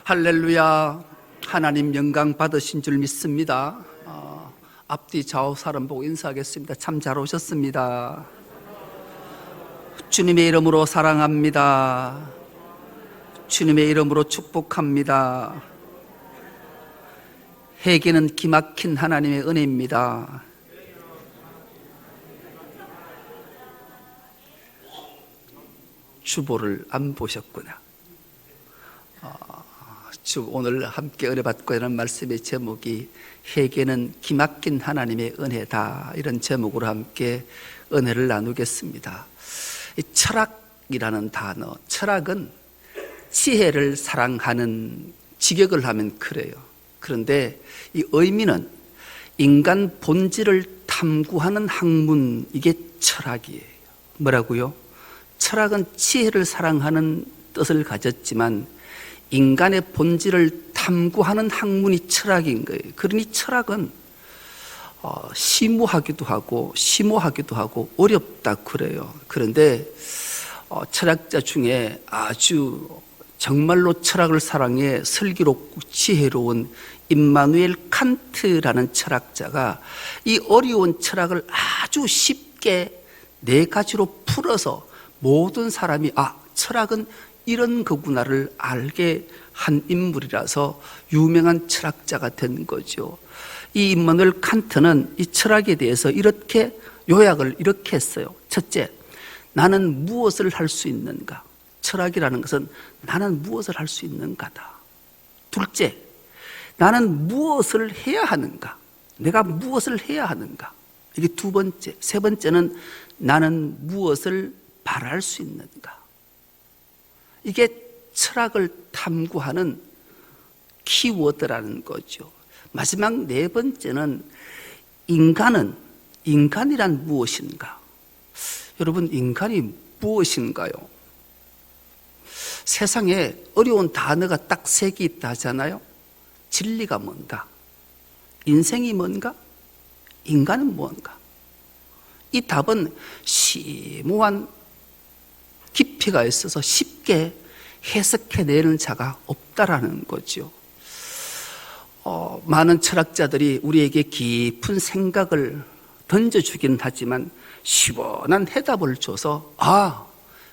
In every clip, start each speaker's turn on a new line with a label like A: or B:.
A: 할렐루야. 하나님 영광 받으신 줄 믿습니다. 앞뒤 좌우 사람 보고 인사하겠습니다. 참 잘 오셨습니다. 주님의 이름으로 사랑합니다. 주님의 이름으로 축복합니다. 회개는 기막힌 하나님의 은혜입니다. 주보를 안 보셨구나. 오늘 함께 은혜 받고 있는 말씀의 제목이 회개는 기막힌 하나님의 은혜다, 이런 제목으로 함께 은혜를 나누겠습니다. 이 철학이라는 단어, 철학은 지혜를 사랑하는, 직역을 하면 그래요. 그런데 이 의미는 인간 본질을 탐구하는 학문, 이게 철학이에요. 뭐라고요? 철학은 지혜를 사랑하는 뜻을 가졌지만 인간의 본질을 탐구하는 학문이 철학인 거예요. 그러니 철학은 심오하기도 하고 심오하기도 하고 어렵다 그래요. 그런데 철학자 중에 아주 정말로 철학을 사랑해 슬기롭고 지혜로운 임마누엘 칸트라는 철학자가 이 어려운 철학을 아주 쉽게 네 가지로 풀어서 모든 사람이 철학은 이런 거구나를 알게 한 인물이라서 유명한 철학자가 된 거죠. 이 임마누엘 칸트는 이 철학에 대해서 이렇게 요약을 이렇게 했어요. 첫째, 나는 무엇을 할 수 있는가? 철학이라는 것은 나는 무엇을 할 수 있는가다. 둘째, 나는 무엇을 해야 하는가? 내가 무엇을 해야 하는가? 이게 두 번째. 세 번째는 나는 무엇을 바랄 수 있는가? 이게 철학을 탐구하는 키워드라는 거죠. 마지막 네 번째는 인간이란 무엇인가? 여러분, 인간이 무엇인가요? 세상에 어려운 단어가 딱 세 개 있다 하잖아요. 진리가 뭔가? 인생이 뭔가? 인간은 뭔가? 이 답은 심오한 깊이가 있어서 쉽게 해석해내는 자가 없다라는 거죠. 많은 철학자들이 우리에게 깊은 생각을 던져주긴 하지만 시원한 해답을 줘서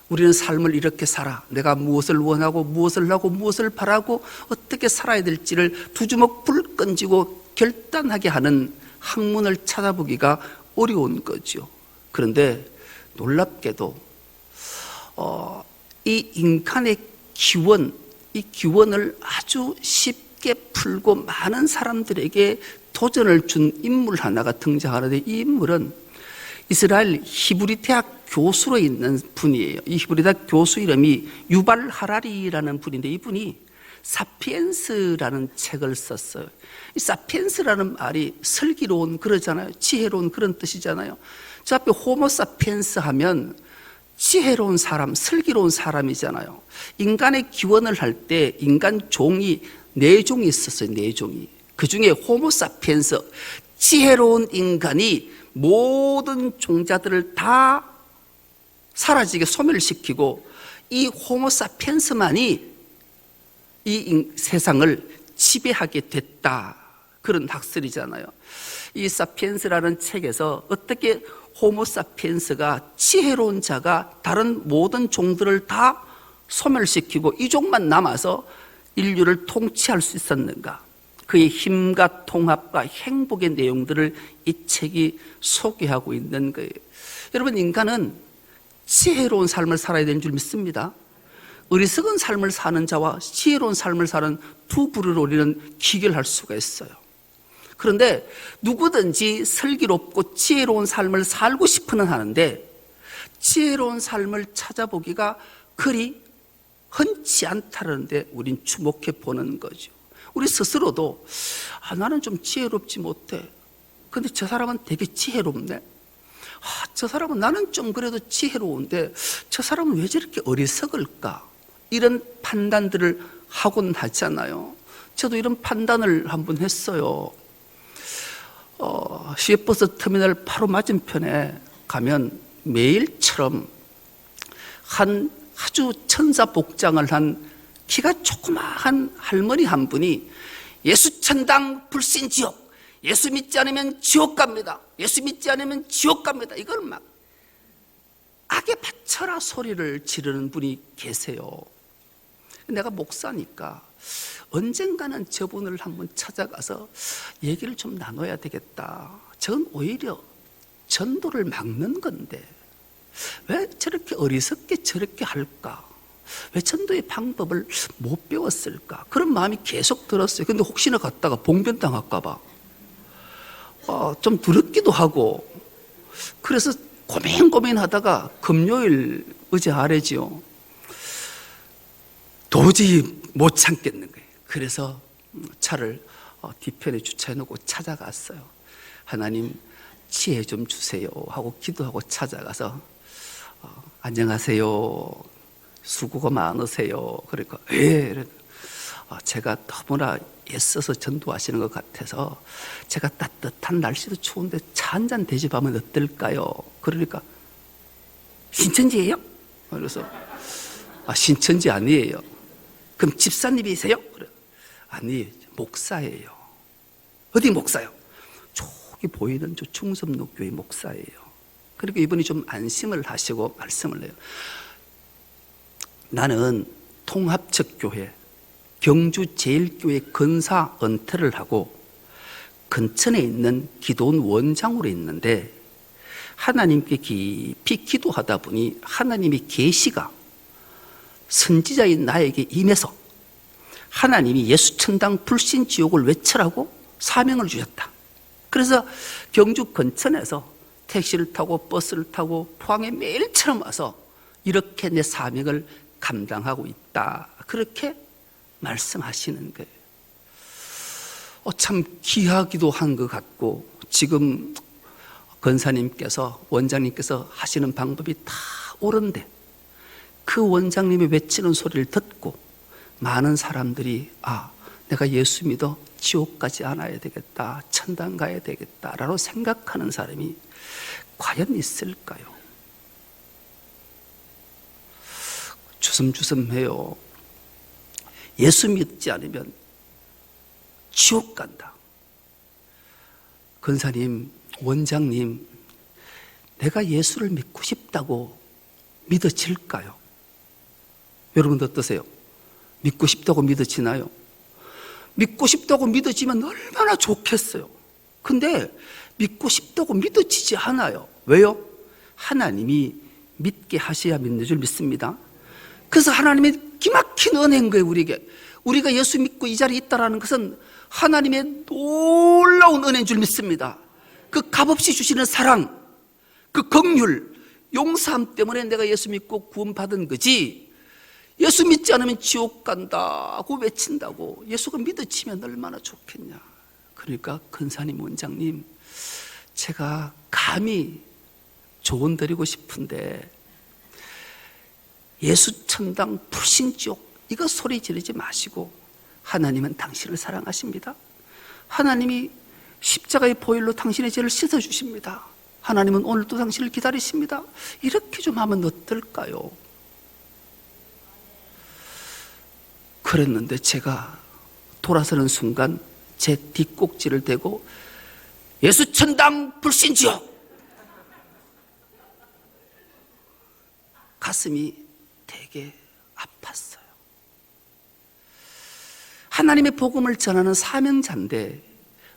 A: 우리는 삶을 이렇게 살아, 내가 무엇을 원하고 무엇을 하고 무엇을 바라고 어떻게 살아야 될지를 두 주먹 불 끈지고 결단하게 하는 학문을 찾아보기가 어려운 거죠. 그런데 놀랍게도 이 인간의 기원, 이 기원을 아주 쉽게 풀고 많은 사람들에게 도전을 준 인물 하나가 등장하는데, 이 인물은 이스라엘 히브리 대학 교수로 있는 분이에요. 이 히브리 대학 교수 이름이 유발 하라리라는 분인데, 이분이 사피엔스라는 책을 썼어요. 이 사피엔스라는 말이 슬기로운, 그러잖아요. 지혜로운 그런 뜻이잖아요. 저 앞에 호모 사피엔스 하면 지혜로운 사람, 슬기로운 사람이잖아요. 인간의 기원을 할 때 인간 종이 네 종이 있었어요. 네 종이. 그 중에 호모 사피엔스, 지혜로운 인간이 모든 종자들을 다 사라지게 소멸시키고 이 호모 사피엔스만이 이 세상을 지배하게 됐다, 그런 학설이잖아요. 이 사피엔스라는 책에서 어떻게 호모 사피엔스가, 지혜로운 자가 다른 모든 종들을 다 소멸시키고 이 종만 남아서 인류를 통치할 수 있었는가, 그의 힘과 통합과 행복의 내용들을 이 책이 소개하고 있는 거예요. 여러분, 인간은 지혜로운 삶을 살아야 되는 줄 믿습니다. 어리석은 삶을 사는 자와 지혜로운 삶을 사는 두 부류로 우리는 기결할 수가 있어요. 그런데 누구든지 슬기롭고 지혜로운 삶을 살고 싶어는 하는데 지혜로운 삶을 찾아보기가 그리 흔치 않다는데 우린 주목해 보는 거죠. 우리 스스로도 나는 좀 지혜롭지 못해. 근데 저 사람은 되게 지혜롭네. 저 사람은, 나는 좀 그래도 지혜로운데 저 사람은 왜 저렇게 어리석을까? 이런 판단들을 하곤 하잖아요. 저도 이런 판단을 한번 했어요. 시외버스 터미널 바로 맞은편에 가면 매일처럼 한 아주 천사복장을 한 키가 조그마한 할머니 한 분이 예수 천당 불신 지옥, 예수 믿지 않으면 지옥 갑니다, 예수 믿지 않으면 지옥 갑니다, 이걸 막 악에 바쳐라 소리를 지르는 분이 계세요. 내가 목사니까 언젠가는 저분을 한번 찾아가서 얘기를 좀 나눠야 되겠다. 저건 오히려 전도를 막는 건데 왜 저렇게 어리석게 저렇게 할까? 왜 전도의 방법을 못 배웠을까? 그런 마음이 계속 들었어요. 근데 혹시나 갔다가 봉변당할까 봐 좀 두렵기도 하고, 그래서 고민하다가 금요일 어제 아래지요, 도저히 못 참겠는 거예요. 그래서 차를 뒤편에 주차해 놓고 찾아갔어요. 하나님 지혜 좀 주세요 하고 기도하고 찾아가서 안녕하세요, 수고가 많으세요. 그러니까 제가 너무나 애써서 전도하시는 것 같아서 제가 따뜻한 날씨도 추운데 차 한잔 대접하면 어떨까요? 그러니까 신천지예요? 그래서 신천지 아니에요. 그럼 집사님이세요? 그래. 아니, 목사예요. 어디 목사요? 저기 보이는 저 충섭로교회 목사예요. 그러니까 이분이 좀 안심을 하시고 말씀을 해요. 나는 통합측교회 경주제일교회 근사 은퇴를 하고 근천에 있는 기도원 원장으로 있는데, 하나님께 깊이 기도하다 보니 하나님의 계시가 선지자인 나에게 임해서 하나님이 예수천당 불신지옥을 외치라고 사명을 주셨다. 그래서 경주 근천에서 택시를 타고 버스를 타고 포항에 매일처럼 와서 이렇게 내 사명을 감당하고 있다. 그렇게 말씀하시는 거예요. 참 귀하기도 한 것 같고, 지금 권사님께서, 원장님께서 하시는 방법이 다 옳은데 그 원장님이 외치는 소리를 듣고 많은 사람들이 내가 예수 믿어 지옥 가지 않아야 되겠다, 천당 가야 되겠다라고 생각하는 사람이 과연 있을까요? 주섬주섬해요. 예수 믿지 않으면 지옥 간다. 권사님, 원장님, 내가 예수를 믿고 싶다고 믿어질까요? 여러분도 어떠세요? 믿고 싶다고 믿어지나요? 믿고 싶다고 믿어지면 얼마나 좋겠어요. 근데 믿고 싶다고 믿어지지 않아요. 왜요? 하나님이 믿게 하셔야 믿는 줄 믿습니다. 그래서 하나님의 기막힌 은혜인 거예요, 우리에게. 우리가 예수 믿고 이 자리에 있다는 것은 하나님의 놀라운 은혜인 줄 믿습니다. 그 값없이 주시는 사랑, 그 긍휼, 용서함 때문에 내가 예수 믿고 구원받은 거지, 예수 믿지 않으면 지옥 간다고 외친다고 예수가 믿어지면 얼마나 좋겠냐. 그러니까 권사님, 원장님, 제가 감히 조언 드리고 싶은데 예수 천당 불신지옥 이거 소리 지르지 마시고, 하나님은 당신을 사랑하십니다. 하나님이 십자가의 보혈로 당신의 죄를 씻어주십니다. 하나님은 오늘도 당신을 기다리십니다. 이렇게 좀 하면 어떨까요? 그랬는데 제가 돌아서는 순간 제 뒷꼭지를 대고 예수 천당 불신지옥, 가슴이 되게 아팠어요. 하나님의 복음을 전하는 사명자인데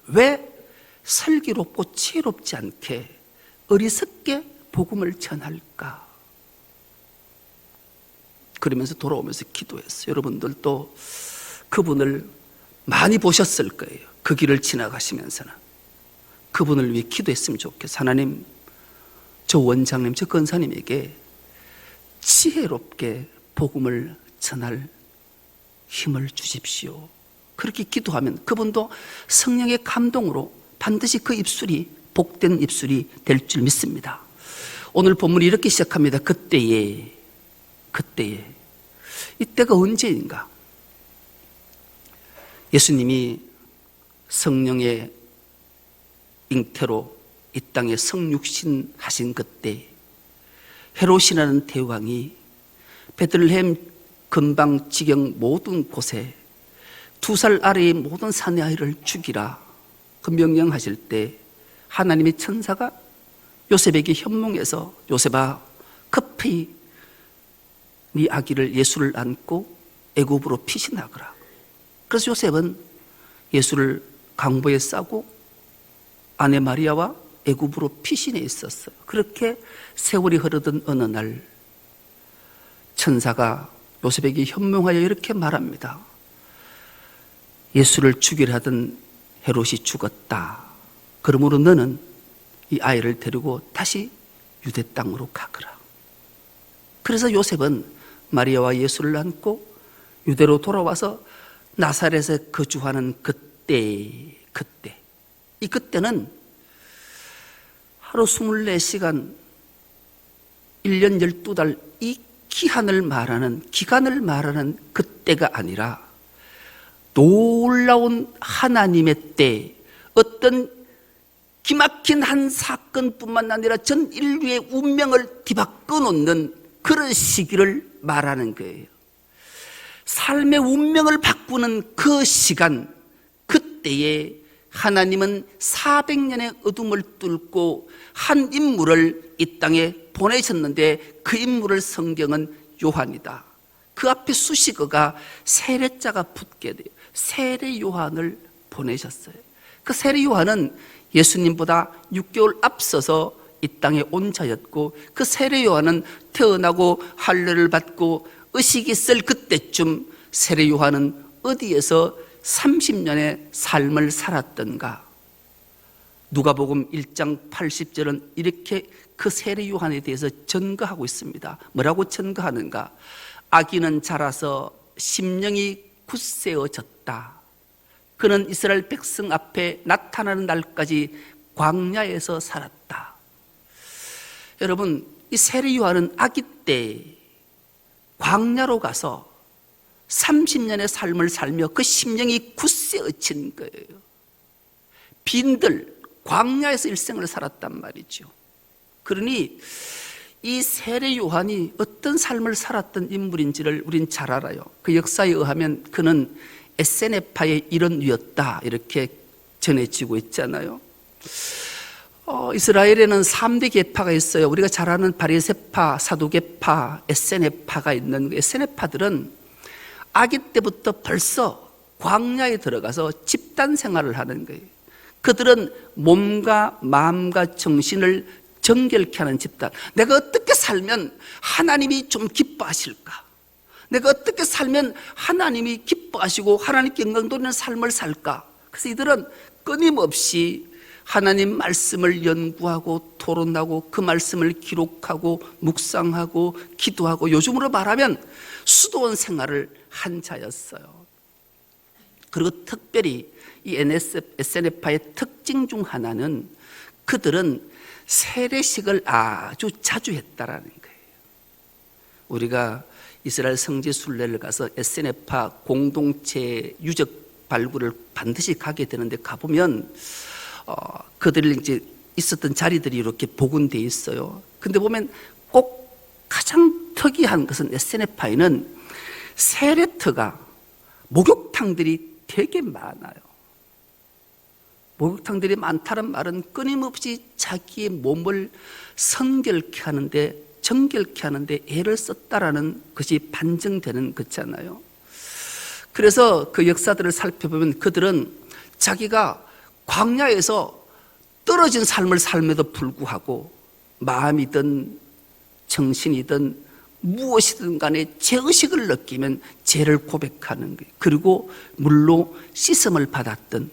A: 왜 슬기롭고 지혜롭지 않게 어리석게 복음을 전할까? 그러면서 돌아오면서 기도했어요. 여러분들도 그분을 많이 보셨을 거예요. 그 길을 지나가시면서는 그분을 위해 기도했으면 좋겠어요. 하나님, 저 원장님, 저 권사님에게 지혜롭게 복음을 전할 힘을 주십시오. 그렇게 기도하면 그분도 성령의 감동으로 반드시 그 입술이 복된 입술이 될 줄 믿습니다. 오늘 본문이 이렇게 시작합니다. 그때에 이때가 언제인가? 예수님이 성령의 잉태로 이 땅에 성육신 하신 그때 헤롯이라는 대왕이 베들레헴 근방 지경 모든 곳에 2살 아래의 모든 사내 아이를 죽이라 그 명령하실 때 하나님의 천사가 요셉에게 현몽해서 요셉아 급히 네 아기를 예수를 안고 애굽으로 피신하거라. 그래서 요셉은 예수를 강보에 싸고 아내 마리아와 애굽으로 피신해 있었어요. 그렇게 세월이 흐르던 어느 날 천사가 요셉에게 현몽하여 이렇게 말합니다. 예수를 죽이려 하던 헤롯이 죽었다. 그러므로 너는 이 아이를 데리고 다시 유대 땅으로 가거라. 그래서 요셉은 마리아와 예수를 안고 유대로 돌아와서 나사렛에 거주하는 그때 이 그때는 하루 24시간 1년 12달 이 기간을 말하는 그때가 아니라 놀라운 하나님의 때, 어떤 기막힌 한 사건뿐만 아니라 전 인류의 운명을 뒤바꿔 놓는 그런 시기를 말하는 거예요. 삶의 운명을 바꾸는 그 시간, 그때에 하나님은 400년의 어둠을 뚫고 한 인물을 이 땅에 보내셨는데 그 인물을 성경은 요한이다. 그 앞에 수식어가 세례자가 붙게 돼요. 세례 요한을 보내셨어요. 그 세례 요한은 예수님보다 6개월 앞서서 이 땅에 온 자였고, 그 세례 요한은 태어나고 할례를 받고 의식이 있을 그때쯤 세례 요한은 어디에서 30년의 삶을 살았던가. 누가복음 1장 80절은 이렇게 그 세례 요한에 대해서 전거하고 있습니다. 뭐라고 전거하는가? 아기는 자라서 심령이 굳세어졌다. 그는 이스라엘 백성 앞에 나타나는 날까지 광야에서 살았다. 여러분, 이 세례 요한은 아기 때 광야로 가서 30년의 삶을 살며 그 심령이 굳세어진 거예요. 빈들 광야에서 일생을 살았단 말이죠. 그러니 이 세례 요한이 어떤 삶을 살았던 인물인지를 우린 잘 알아요. 그 역사에 의하면 그는 에세네파의 일원이었다, 이렇게 전해지고 있잖아요. 이스라엘에는 3대 계파가 있어요. 우리가 잘 아는 바리새파, 사두개파, 에세네파가 있는 에세네파들은 아기 때부터 벌써 광야에 들어가서 집단 생활을 하는 거예요. 그들은 몸과 마음과 정신을 정결케 하는 집단. 내가 어떻게 살면 하나님이 좀 기뻐하실까? 내가 어떻게 살면 하나님이 기뻐하시고 하나님께 영광 돌리는 삶을 살까? 그래서 이들은 끊임없이 하나님 말씀을 연구하고 토론하고 그 말씀을 기록하고 묵상하고 기도하고, 요즘으로 말하면 수도원 생활을 한 자였어요. 그리고 특별히 이 에세네파의 특징 중 하나는 그들은 세례식을 아주 자주 했다라는 거예요. 우리가 이스라엘 성지 순례를 가서 에세네파 공동체 유적 발굴을 반드시 가게 되는데, 가보면 그들이 이제 있었던 자리들이 이렇게 복원되어 있어요. 근데 보면 꼭 가장 특이한 것은 에세네파에는 세례터가, 목욕탕들이 되게 많아요. 목욕탕들이 많다는 말은 끊임없이 자기의 몸을 성결케 하는데, 정결케 하는데 애를 썼다라는 것이 반증되는 거잖아요. 그래서 그 역사들을 살펴보면 그들은 자기가 광야에서 떨어진 삶을 삶에도 불구하고 마음이든 정신이든 무엇이든 간에 죄의식을 느끼면 죄를 고백하는 거예요. 그리고 물로 씻음을 받았던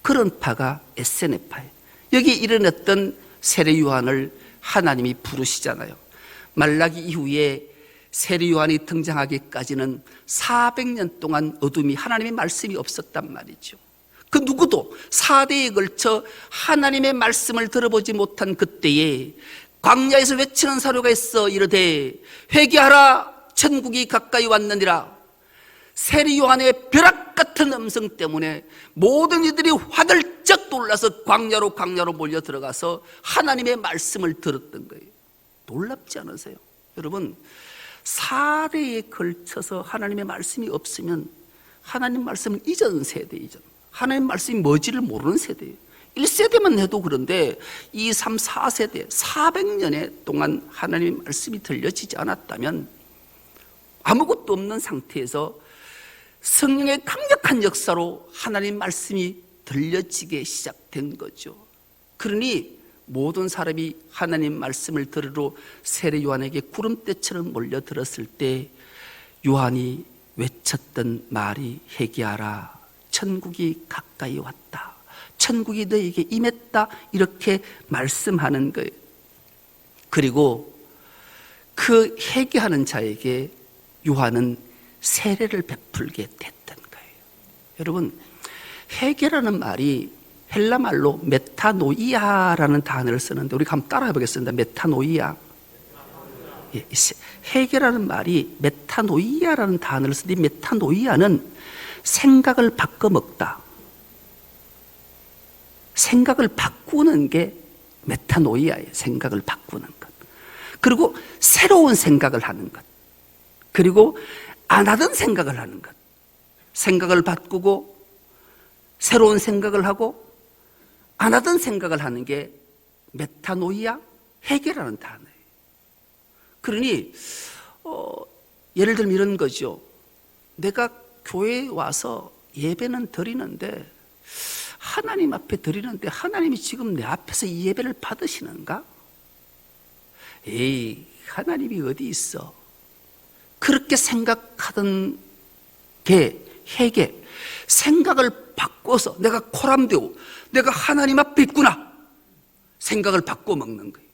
A: 그런 파가 에세네파예요. 여기 일어났던 세례 요한을 하나님이 부르시잖아요. 말라기 이후에 세례 요한이 등장하기까지는 400년 동안 어둠이, 하나님의 말씀이 없었단 말이죠. 그 누구도 4대에 걸쳐 하나님의 말씀을 들어보지 못한 그때에 광야에서 외치는 사료가 있어 이르되 회개하라, 천국이 가까이 왔느니라. 세례 요한의 벼락 같은 음성 때문에 모든 이들이 화들짝 놀라서 광야로 몰려 들어가서 하나님의 말씀을 들었던 거예요. 놀랍지 않으세요? 여러분, 사례에 걸쳐서 하나님의 말씀이 없으면 하나님 말씀을 잊은 세대이죠. 하나님 말씀이 뭔지를 모르는 세대예요. 1세대만 해도 그런데 2, 3, 4세대 400년의 동안 하나님의 말씀이 들려지지 않았다면 아무것도 없는 상태에서 성령의 강력한 역사로 하나님 말씀이 들려지게 시작된 거죠. 그러니 모든 사람이 하나님 말씀을 들으러 세례 요한에게 구름대처럼 몰려들었을 때 요한이 외쳤던 말이 회개하라, 천국이 가까이 왔다, 천국이 너에게 임했다, 이렇게 말씀하는 거예요. 그리고 그 회개하는 자에게 요한은 세례를 베풀게 됐던 거예요. 여러분, 회개라는 말이 헬라말로 메타노이아라는 단어를 쓰는데 우리 한번 따라해 보겠습니다. 메타노이아. 예, 회개라는 말이 메타노이아라는 단어를 쓰는데 메타노이아는 생각을 바꿔 먹다, 생각을 바꾸는 게 메타노이아예요. 생각을 바꾸는 것. 그리고 새로운 생각을 하는 것. 그리고 안 하던 생각을 하는 것. 생각을 바꾸고 새로운 생각을 하고 안 하던 생각을 하는 게 메타노이아, 회개라는 단어예요. 그러니 예를 들면 이런 거죠. 내가 교회에 와서 예배는 드리는데 하나님 앞에 드리는데 하나님이 지금 내 앞에서 이 예배를 받으시는가? 에이, 하나님이 어디 있어? 그렇게 생각하던 게 회개. 생각을 바꿔서 내가 코람되고 내가 하나님 앞에 있구나 생각을 바꿔 먹는 거예요.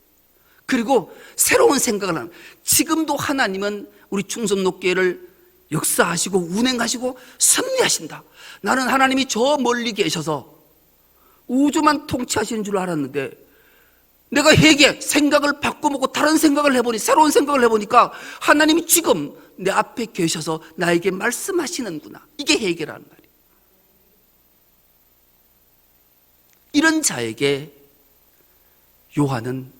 A: 그리고 새로운 생각을 하는, 지금도 하나님은 우리 충성록교회를 역사하시고 운행하시고 섭리하신다. 나는 하나님이 저 멀리 계셔서 우주만 통치하시는 줄 알았는데 내가 회개, 생각을 바꿔먹고 다른 생각을 해보니, 새로운 생각을 해보니까 하나님이 지금 내 앞에 계셔서 나에게 말씀하시는구나. 이게 회개라는 말이에요. 이런 자에게 요한은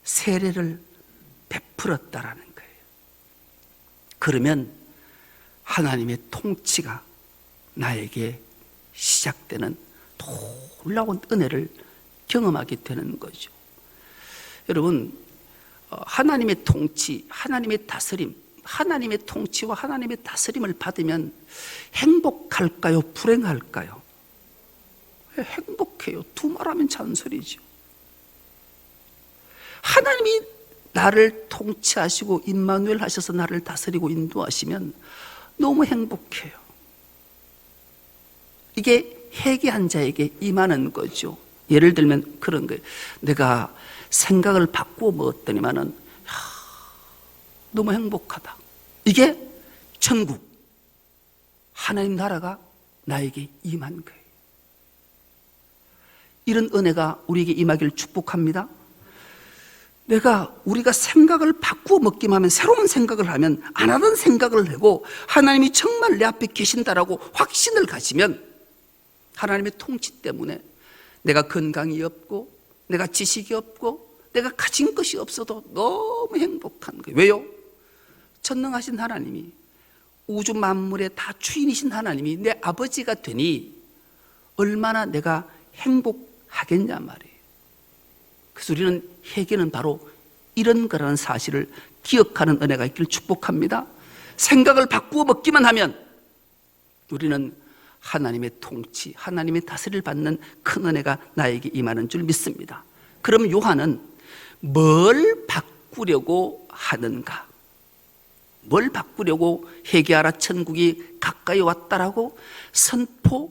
A: 세례를 베풀었다라는 거예요. 그러면 하나님의 통치가 나에게 시작되는 놀라운 은혜를 경험하게 되는 거죠. 여러분, 하나님의 통치, 하나님의 다스림, 하나님의 통치와 하나님의 다스림을 받으면 행복할까요? 불행할까요? 행복해요. 두말하면 잔소리죠. 하나님이 나를 통치하시고 임마누엘 하셔서 나를 다스리고 인도하시면 너무 행복해요. 이게 회개한 자에게 임하는 거죠. 예를 들면 그런 거예요. 내가 생각을 바꾸어 먹었더니만은 너무 행복하다. 이게 천국, 하나님 나라가 나에게 임한 거예요. 이런 은혜가 우리에게 임하기를 축복합니다. 우리가 생각을 바꾸어 먹기만 하면, 새로운 생각을 하면, 안 하던 생각을 하고 하나님이 정말 내 앞에 계신다라고 확신을 가지면 하나님의 통치 때문에 내가 건강이 없고 내가 지식이 없고 내가 가진 것이 없어도 너무 행복한 거예요. 왜요? 전능하신 하나님이, 우주 만물의 다 주인이신 하나님이 내 아버지가 되니 얼마나 내가 행복하겠냐 말이에요. 그래서 우리는 회개는 바로 이런 거라는 사실을 기억하는 은혜가 있기를 축복합니다. 생각을 바꾸어 먹기만 하면 우리는 하나님의 통치, 하나님의 다스리를 받는 큰 은혜가 나에게 임하는 줄 믿습니다. 그럼 요한은 뭘 바꾸려고 하는가? 뭘 바꾸려고 회개하라, 천국이 가까이 왔다라고 선포했는가?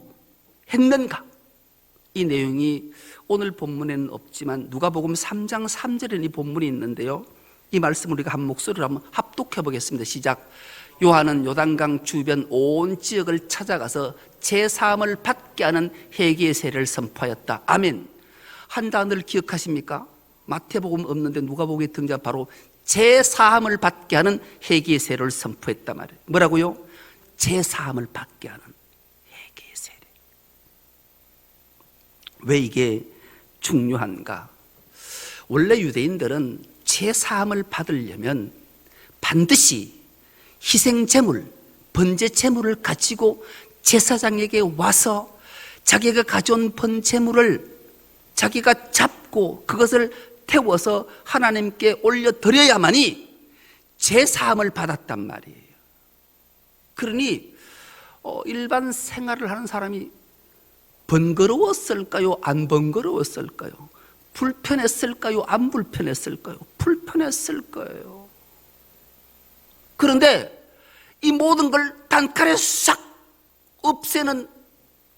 A: 이 내용이 오늘 본문에는 없지만 누가복음 3장 3절에 이 본문이 있는데요. 이 말씀을 우리가 한 목소리로 한번 합독해 보겠습니다. 시작. 요한은 요단강 주변 온 지역을 찾아가서 제사함을 받게 하는 회개의 세례를 선포하였다. 아멘. 한 단어를 기억하십니까? 마태복음 없는데 누가복음에 등장, 바로 제사함을 받게 하는 회개의 세례를 선포했단 말이에요. 뭐라고요? 제사함을 받게 하는 회개의 세례. 왜 이게 중요한가? 원래 유대인들은 제사함을 받으려면 반드시 희생제물, 번제제물을 가지고 제사장에게 와서 자기가 가져온 번제물을 자기가 잡고 그것을 태워서 하나님께 올려드려야만이 제사함을 받았단 말이에요. 그러니 일반 생활을 하는 사람이 번거로웠을까요? 안 번거로웠을까요? 불편했을까요? 안 불편했을까요? 불편했을 거예요. 그런데 이 모든 걸 단칼에 싹 없애는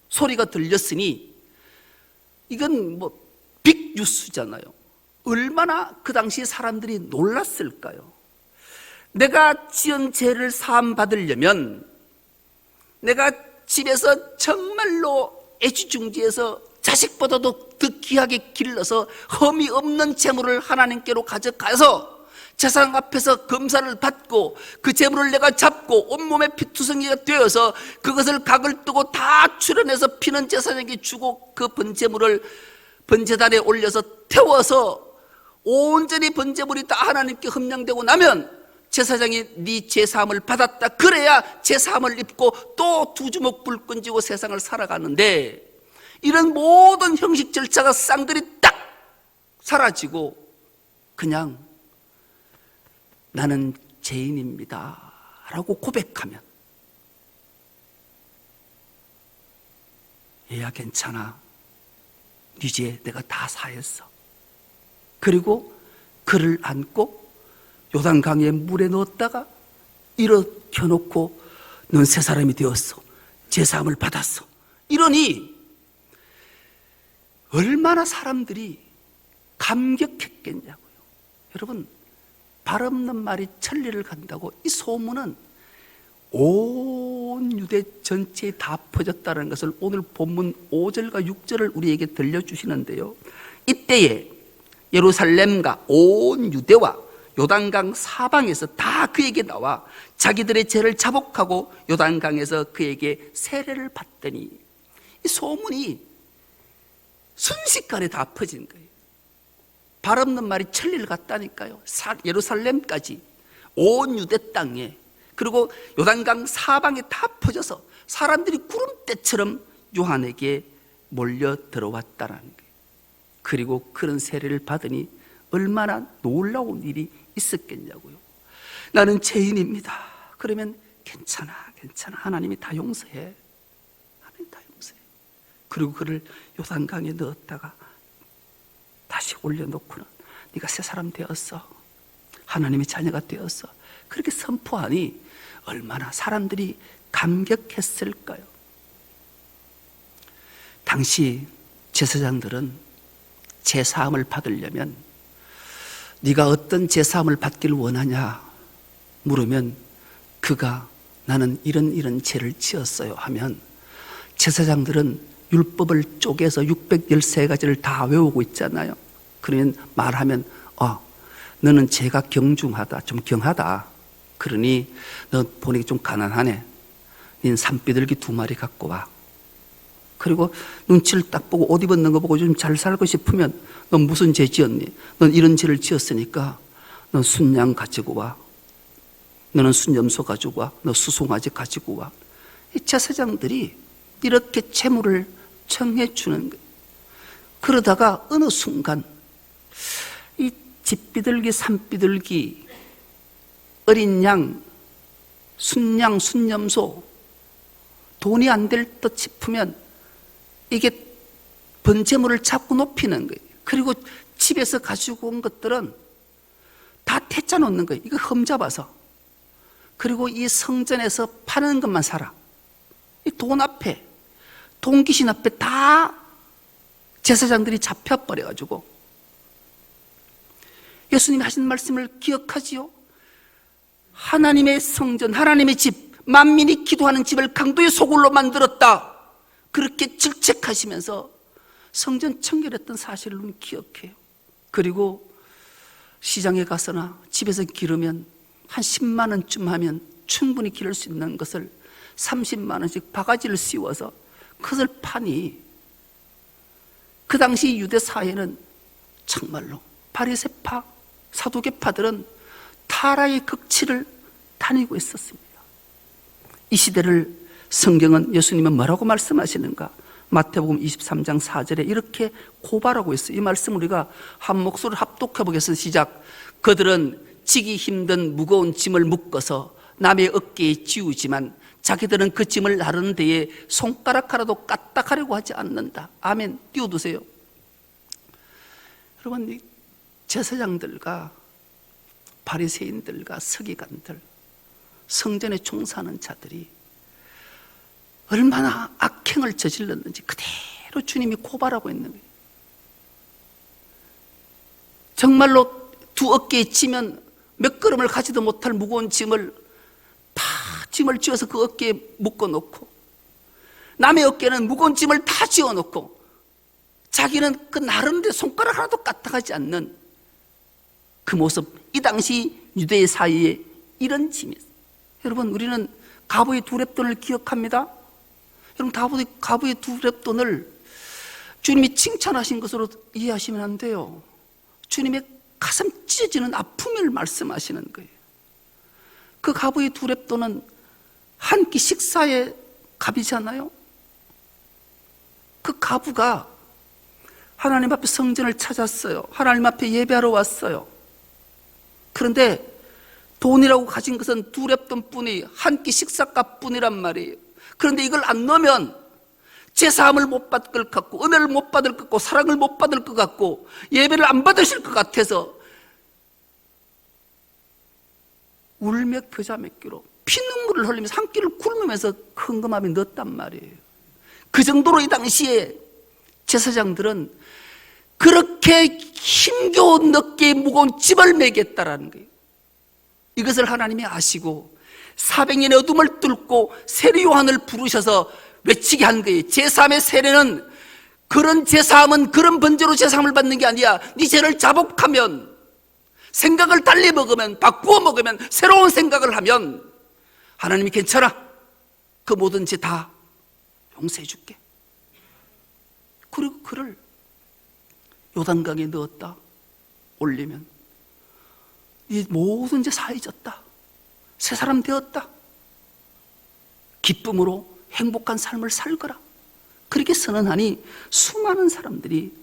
A: 소리가 들렸으니 이건 빅뉴스잖아요. 얼마나 그 당시 사람들이 놀랐을까요? 내가 지은 죄를 사함 받으려면 내가 집에서 정말로 애지중지해서 자식보다도 더 귀하게 길러서 흠이 없는 재물을 하나님께로 가져가서 제사장 앞에서 검사를 받고 그 재물을 내가 잡고 온몸에 피투성이가 되어서 그것을 각을 뜨고 다 출연해서 피는 제사장에게 주고 그 번제물을 번제단에 올려서 태워서 온전히 번제물이 다 하나님께 헌명되고 나면 제사장이 네 제사함을 받았다 그래야 제사함을 입고 또 두 주먹 불 끈지고 세상을 살아가는데 이런 모든 형식 절차가 쌍들이 딱 사라지고 그냥 나는 죄인입니다 라고 고백하면 얘야 괜찮아, 네 죄 내가 다 사했어. 그리고 그를 안고 요단강에 물에 넣었다가 일으켜놓고 넌 새 사람이 되었어, 제사함을 받았어. 이러니 얼마나 사람들이 감격했겠냐고요. 여러분, 발 없는 말이 천리를 간다고 이 소문은 온 유대 전체에 다 퍼졌다는 것을 오늘 본문 5절과 6절을 우리에게 들려주시는데요, 이때에 예루살렘과 온 유대와 요단강 사방에서 다 그에게 나와 자기들의 죄를 자복하고 요단강에서 그에게 세례를 받더니 이 소문이 순식간에 다 퍼진 거예요. 발 없는 말이 천리를 갔다니까요. 예루살렘까지 온 유대 땅에 그리고 요단강 사방에 다 퍼져서 사람들이 구름대처럼 요한에게 몰려 들어왔다는 거예요. 그리고 그런 세례를 받으니 얼마나 놀라운 일이 있었겠냐고요. 나는 죄인입니다. 그러면 괜찮아, 하나님이 다 용서해. 하나님 다 용서해. 그리고 그를 요단강에 넣었다가 다시 올려놓고는 네가 새 사람 되었어, 하나님의 자녀가 되었어, 그렇게 선포하니 얼마나 사람들이 감격했을까요? 당시 제사장들은 제사함을 받으려면 네가 어떤 제사함을 받기를 원하냐 물으면 그가 나는 이런 죄를 지었어요 하면 제사장들은 율법을 쪼개서 613가지를 다 외우고 있잖아요. 그러면 말하면 너는 죄가 경중하다, 좀 경하다. 그러니 너 보니까 좀 가난하네. 닌 산비둘기 2마리 갖고 와. 그리고 눈치를 딱 보고 옷 입었는 거 보고 좀 잘 살고 싶으면 넌 무슨 죄 지었니? 넌 이런 죄를 지었으니까 넌 순양 가지고 와. 너는 순염소 가지고 와. 너 수송아지 가지고 와. 이 제사장들이 이렇게 채무를 청해 주는 거예요. 그러다가 어느 순간 이 집비둘기, 산비둘기, 어린 양, 순양, 순염소 돈이 안 될 듯 싶으면 이게 번제물을 자꾸 높이는 거예요. 그리고 집에서 가지고 온 것들은 다 태짜 놓는 거예요. 이거 흠잡아서. 그리고 이 성전에서 파는 것만 사라. 이 돈 앞에, 돈 귀신 앞에 다 제사장들이 잡혀버려가지고 예수님이 하신 말씀을 기억하지요? 하나님의 성전, 하나님의 집, 만민이 기도하는 집을 강도의 소굴로 만들었다. 그렇게 질책하시면서 성전 청결했던 사실을 우리는 기억해요. 그리고 시장에 가서나 집에서 기르면 한 10만 원쯤 하면 충분히 기를 수 있는 것을 30만 원씩 바가지를 씌워서 그것을 파니 그 당시 유대 사회는 정말로 바리새파, 사두개파들은 타락의 극치를 다니고 있었습니다. 이 시대를 성경은, 예수님은 뭐라고 말씀하시는가? 마태복음 23장 4절에 이렇게 고발하고 있어요. 이 말씀 우리가 한 목소리를 합독해 보겠습니다. 시작. 그들은 지기 힘든 무거운 짐을 묶어서 남의 어깨에 지우지만 자기들은 그 짐을 나르는 데에 손가락 하나도 까딱하려고 하지 않는다. 아멘. 띄워두세요. 여러분, 이 제사장들과 바리새인들과 서기관들, 성전에 종사하는 자들이 얼마나 악행을 저질렀는지 그대로 주님이 고발하고 있는 거예요. 정말로 두 어깨에 지면 몇 걸음을 가지도 못할 무거운 짐을 다 짐을 쥐어서 그 어깨에 묶어놓고, 남의 어깨는 무거운 짐을 다 쥐어놓고 자기는 그 나르는데 손가락 하나도 까딱하지 않는 그 모습, 이 당시 유대 사이에 이런 짐이었어요. 여러분, 우리는 가부의 두 렙돈을 기억합니다. 여러분, 가부의 두 렙돈을 주님이 칭찬하신 것으로 이해하시면 안 돼요. 주님의 가슴 찢어지는 아픔을 말씀하시는 거예요. 그 가부의 두 렙돈은 한 끼 식사의 값이잖아요. 그 가부가 하나님 앞에 성전을 찾았어요. 하나님 앞에 예배하러 왔어요. 그런데 돈이라고 가진 것은 두 렙돈뿐이, 한 끼 식사값 뿐이란 말이에요. 그런데 이걸 안 넣으면 제사함을 못 받을 것 같고, 은혜를 못 받을 것 같고, 사랑을 못 받을 것 같고, 예배를 안 받으실 것 같아서 울며 겨자 맺기로 피눈물을 흘리면서 한 끼를 굶으면서 헌금함에 넣었단 말이에요. 그 정도로 이 당시에 제사장들은 그렇게 힘겨운 어깨에 무거운 짐을 매겠다라는 거예요. 이것을 하나님이 아시고 400년의 어둠을 뚫고 세례 요한을 부르셔서 외치게 한 거예요. 제3의 세례는, 그런 제사함은 그런 번제로 제사함을 받는 게 아니야. 네 죄를 자복하면, 생각을 달리 먹으면, 바꾸어 먹으면, 새로운 생각을 하면 하나님이 괜찮아, 그 모든 죄 다 용서해 줄게. 그리고 그를 요단강에 넣었다 올리면 이 모든 죄 사해졌다, 새 사람 되었다, 기쁨으로 행복한 삶을 살거라, 그렇게 선언하니 수많은 사람들이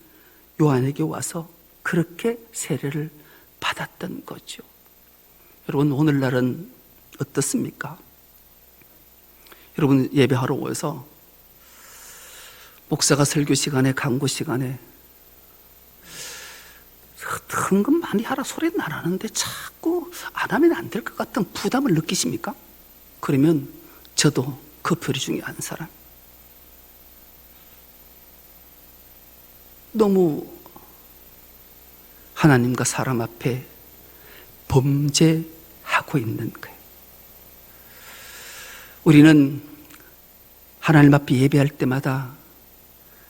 A: 요한에게 와서 그렇게 세례를 받았던 거죠. 여러분, 오늘날은 어떻습니까? 여러분, 예배하러 오셔서 목사가 설교 시간에, 강구 시간에 헌금 많이 하라 소리는 안 하는데 자꾸 안 하면 안 될 것 같은 부담을 느끼십니까? 그러면 저도 그 표리 중에 한 사람. 너무 하나님과 사람 앞에 범죄하고 있는 거예요. 우리는 하나님 앞에 예배할 때마다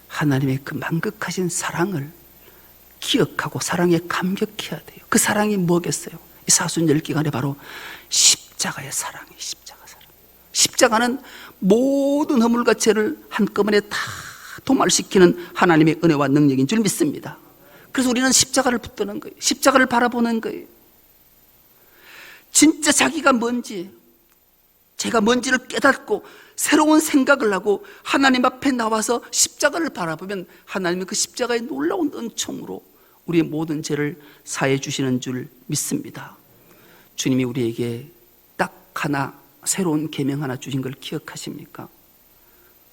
A: 하나님의 그 만극하신 사랑을 기억하고 사랑에 감격해야 돼요. 그 사랑이 뭐겠어요? 이 사순절기간에 바로 십자가의 사랑이에요. 십자가는 모든 허물과 죄를 한꺼번에 다 도말시키는 하나님의 은혜와 능력인 줄 믿습니다. 그래서 우리는 십자가를 붙드는 거예요. 십자가를 바라보는 거예요. 진짜 자기가 뭔지, 제가 뭔지를 깨닫고 새로운 생각을 하고 하나님 앞에 나와서 십자가를 바라보면 하나님은 그 십자가의 놀라운 은총으로 우리의 모든 죄를 사해 주시는 줄 믿습니다. 주님이 우리에게 딱 하나, 새로운 계명 하나 주신 걸 기억하십니까?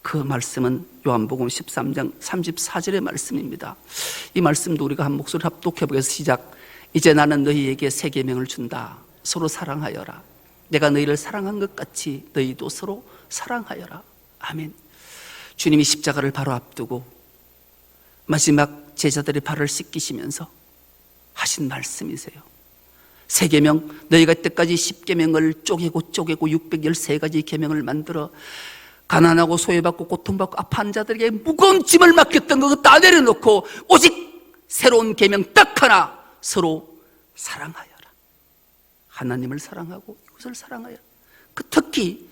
A: 그 말씀은 요한복음 13장 34절의 말씀입니다. 이 말씀도 우리가 한 목소리 합독해 보겠습니다. 시작. 이제 나는 너희에게 새 계명을 준다. 서로 사랑하여라. 내가 너희를 사랑한 것 같이 너희도 서로 사랑하여라. 아멘. 주님이 십자가를 바로 앞두고 마지막 제자들의 발을 씻기시면서 하신 말씀이세요. 새 계명, 너희가 때까지 10계명을 쪼개고 613가지 계명을 만들어 가난하고 소외받고 고통받고 아파한 자들에게 무거운 짐을 맡겼던 거 다 내려놓고 오직 새로운 계명 딱 하나, 서로 사랑하여라. 하나님을 사랑하고 이웃을 사랑하여라. 그 특히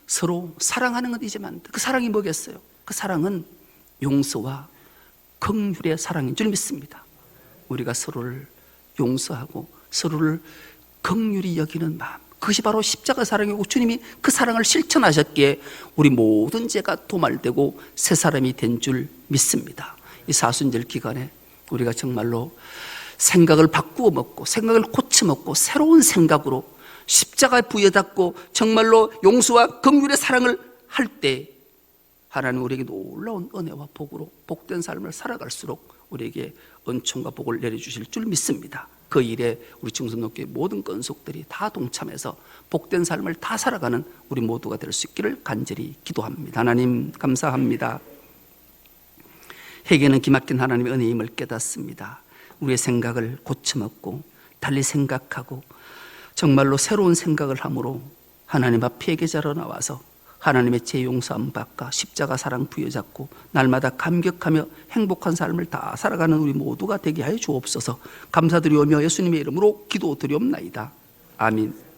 A: 서로 사랑하는 건 이제만, 그 사랑이 뭐겠어요? 그 사랑은 용서와 긍휼의 사랑인 줄 믿습니다. 우리가 서로를 용서하고 서로를 긍휼히 여기는 마음, 그것이 바로 십자가 사랑이고 주님이 그 사랑을 실천하셨기에 우리 모든 죄가 도말되고 새 사람이 된 줄 믿습니다. 이 사순절 기간에 우리가 정말로 생각을 바꾸어 먹고 생각을 고쳐 먹고 새로운 생각으로 십자가에 부여잡고 정말로 용서와 긍휼의 사랑을 할 때 하나님 우리에게 놀라운 은혜와 복으로 복된 삶을 살아갈수록 우리에게 은총과 복을 내려주실 줄 믿습니다. 그 일에 우리 청소년교회 모든 건속들이 다 동참해서 복된 삶을 다 살아가는 우리 모두가 될 수 있기를 간절히 기도합니다. 하나님 감사합니다. 회개는 기막힌 하나님의 은혜임을 깨닫습니다. 우리의 생각을 고쳐먹고 달리 생각하고 정말로 새로운 생각을 함으로 하나님 앞 회개자로 나와서 하나님의 죄 용서함 받가 십자가 사랑 부여잡고 날마다 감격하며 행복한 삶을 다 살아가는 우리 모두가 되게 하여 주옵소서. 감사드리오며 예수님의 이름으로 기도드리옵나이다. 아멘.